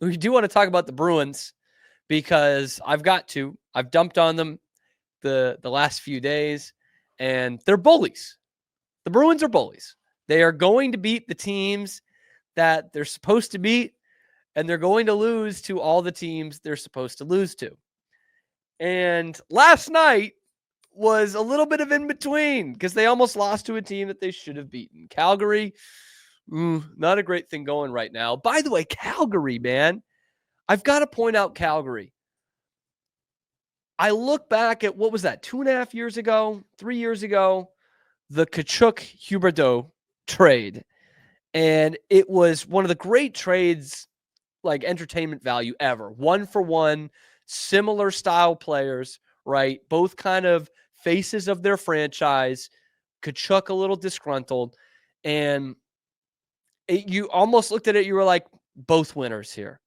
we do want to talk about the Bruins because I've dumped on them the last few days, and they're bullies. The Bruins are bullies. They are going to beat the teams that they're supposed to beat, and they're going to lose to all the teams they're supposed to lose to. And last night was a little bit of in between because they almost lost to a team that they should have beaten. Calgary, not a great thing going right now. By the way, Calgary, man, I've got to point out Calgary. I look back at, what was that, 2.5 years ago, 3 years ago, the Tkachuk-Huberdeau trade. And it was one of the great trades, like entertainment value ever. 1-for-1, similar style players, right? Both kind of faces of their franchise. Tkachuk a little disgruntled. And you almost looked at it, you were like, both winners here.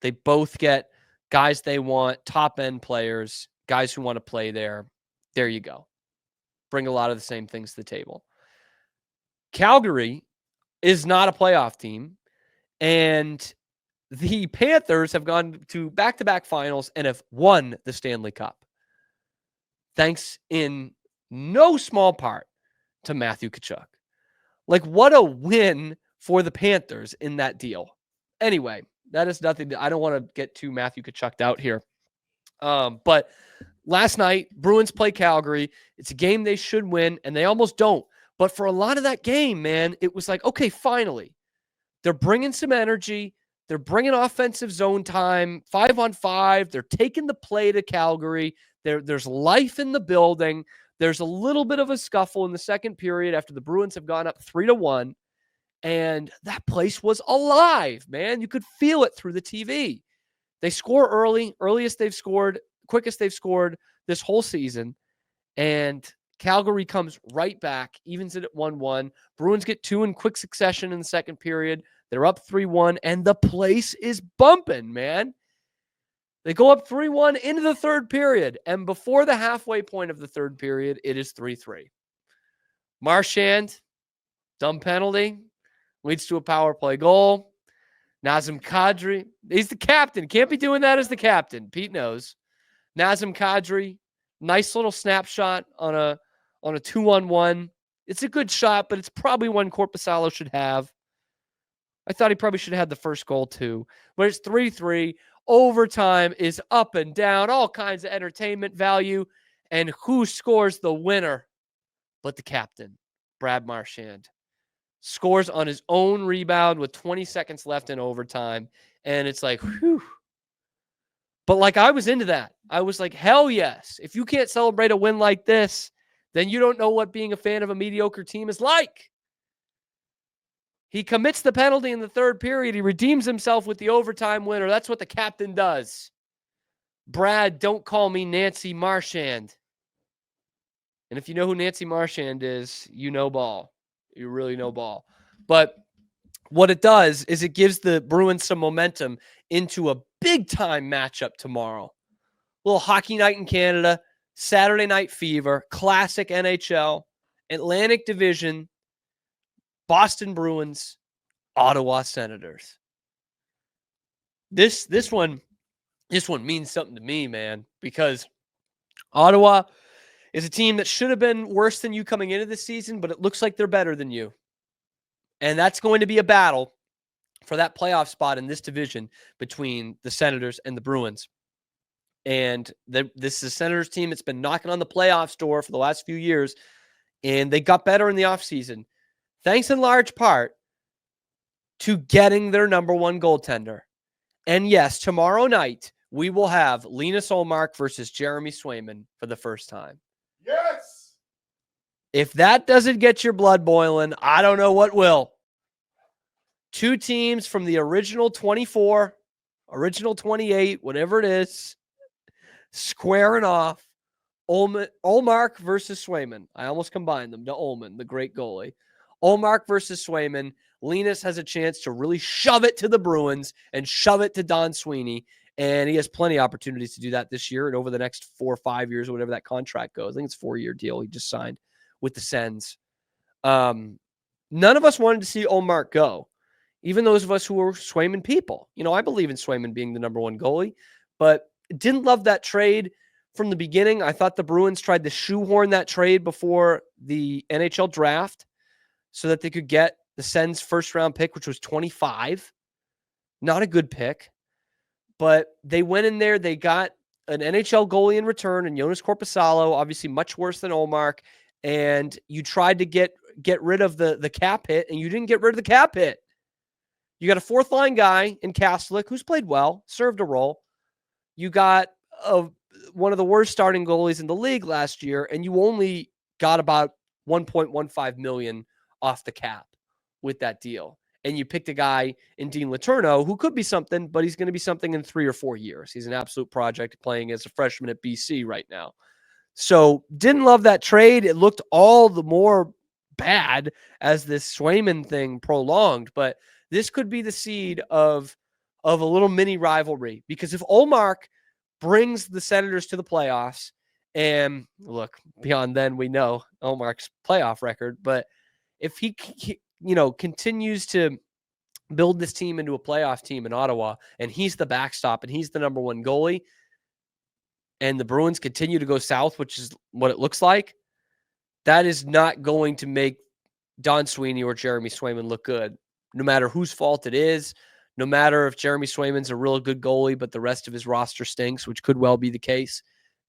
They both get guys they want, top-end players, guys who want to play there. There you go. Bring a lot of the same things to the table. Calgary is not a playoff team, and the Panthers have gone to back-to-back finals and have won the Stanley Cup. Thanks in no small part to Matthew Tkachuk. Like, what a win for the Panthers in that deal. Anyway, that is nothing. I don't want to get too Matthew Tkachuk'd out here. But last night, Bruins play Calgary. It's a game they should win, and they almost don't. But for a lot of that game, man, it was like, okay, finally. They're bringing some energy. They're bringing offensive zone time, 5-on-5. They're taking the play to Calgary. There's life in the building. There's a little bit of a scuffle in the second period after the Bruins have gone up 3-1. And that place was alive, man. You could feel it through the TV. They score early, quickest they've scored this whole season. And Calgary comes right back, evens it at 1-1. Bruins get 2 in quick succession in the second period. They're up 3-1, and the place is bumping, man. They go up 3-1 into the third period, and before the halfway point of the third period, it is 3-3. Marchand, dumb penalty, leads to a power play goal. Nazem Kadri, he's the captain. Can't be doing that as the captain. Pete knows. Nazem Kadri, nice little snapshot on a 2-on-1. It's a good shot, but it's probably one Korpisalo should have. I thought he probably should have had the first goal too. But it's 3-3. Overtime is up and down, all kinds of entertainment value. And who scores the winner but the captain, Brad Marchand? Scores on his own rebound with 20 seconds left in overtime. And it's like, whew. But like, I was into that. I was like, hell yes. If you can't celebrate a win like this, then you don't know what being a fan of a mediocre team is like. He commits the penalty in the third period. He redeems himself with the overtime winner. That's what the captain does. Brad, don't call me Nancy Marchand. And if you know who Nancy Marchand is, you know ball. You really know ball. But what it does is it gives the Bruins some momentum into a big-time matchup tomorrow. Little hockey night in Canada, Saturday Night Fever, classic NHL, Atlantic Division, Boston Bruins, Ottawa Senators. This one means something to me, man, because Ottawa is a team that should have been worse than you coming into the season, but it looks like they're better than you. And that's going to be a battle for that playoff spot in this division between the Senators and the Bruins. And this is a Senators team that's been knocking on the playoffs door for the last few years, and they got better in the offseason, thanks in large part to getting their number one goaltender. And yes, tomorrow night, we will have Linus Ullmark versus Jeremy Swayman for the first time. Yes! If that doesn't get your blood boiling, I don't know what will. Two teams from the original 24, original 28, whatever it is, squaring off. Ullmark versus Swayman. I almost combined them to Ullman, the great goalie. Ullmark versus Swayman. Linus has a chance to really shove it to the Bruins and shove it to Don Sweeney. And he has plenty of opportunities to do that this year and over the next 4 or 5 years or whatever that contract goes. I think it's a 4-year deal he just signed with the Sens. None of us wanted to see Ullmark go. even those of us who are Swayman people. I believe in Swayman being the number one goalie, but didn't love that trade from the beginning. I thought the Bruins tried to shoehorn that trade before the NHL draft so that they could get the Sens first round pick, which was 25. Not a good pick, but they went in there. They got an NHL goalie in return, and Jonas Korpisalo, obviously much worse than Ullmark. And you tried to get rid of the cap hit, and you didn't get rid of the cap hit. You got a fourth line guy in Kastelic who's played well, served a role. You got one of the worst starting goalies in the league last year, and you only got about $1.15 million off the cap with that deal. And you picked a guy in Dean Letourneau who could be something, but he's going to be something in 3 or 4 years. He's an absolute project playing as a freshman at BC right now. So didn't love that trade. It looked all the more bad as this Swayman thing prolonged, but this could be the seed of a little mini rivalry, because if Ullmark brings the Senators to the playoffs, and look, beyond then we know Ullmark's playoff record, but if he continues to build this team into a playoff team in Ottawa, and he's the backstop and he's the number one goalie, and the Bruins continue to go south, which is what it looks like, that is not going to make Don Sweeney or Jeremy Swayman look good, no matter whose fault it is, no matter if Jeremy Swayman's a real good goalie, but the rest of his roster stinks, which could well be the case.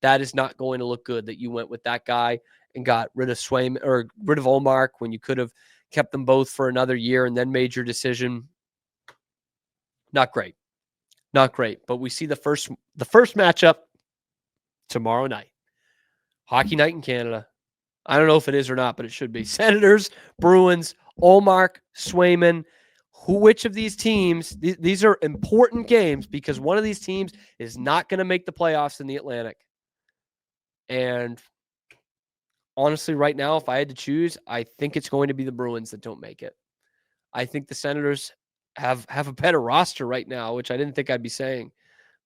That is not going to look good that you went with that guy and got rid of Swayman or rid of Ullmark when you could have kept them both for another year and then made your decision. Not great. Not great. But we see the first matchup tomorrow night. Hockey night in Canada. I don't know if it is or not, but it should be. Senators, Bruins, Ullmark, Swayman. Which of these teams, these are important games because one of these teams is not going to make the playoffs in the Atlantic. And honestly, right now, if I had to choose, I think it's going to be the Bruins that don't make it. I think the Senators have a better roster right now, which I didn't think I'd be saying.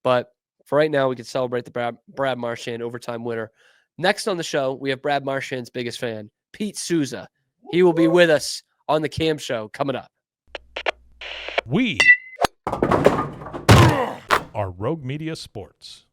But for right now, we can celebrate the Brad Marchand overtime winner. Next on the show, we have Brad Marchand's biggest fan, Pete Souza. He will be with us on the Cam Show coming up. We are Rogue Media Sports.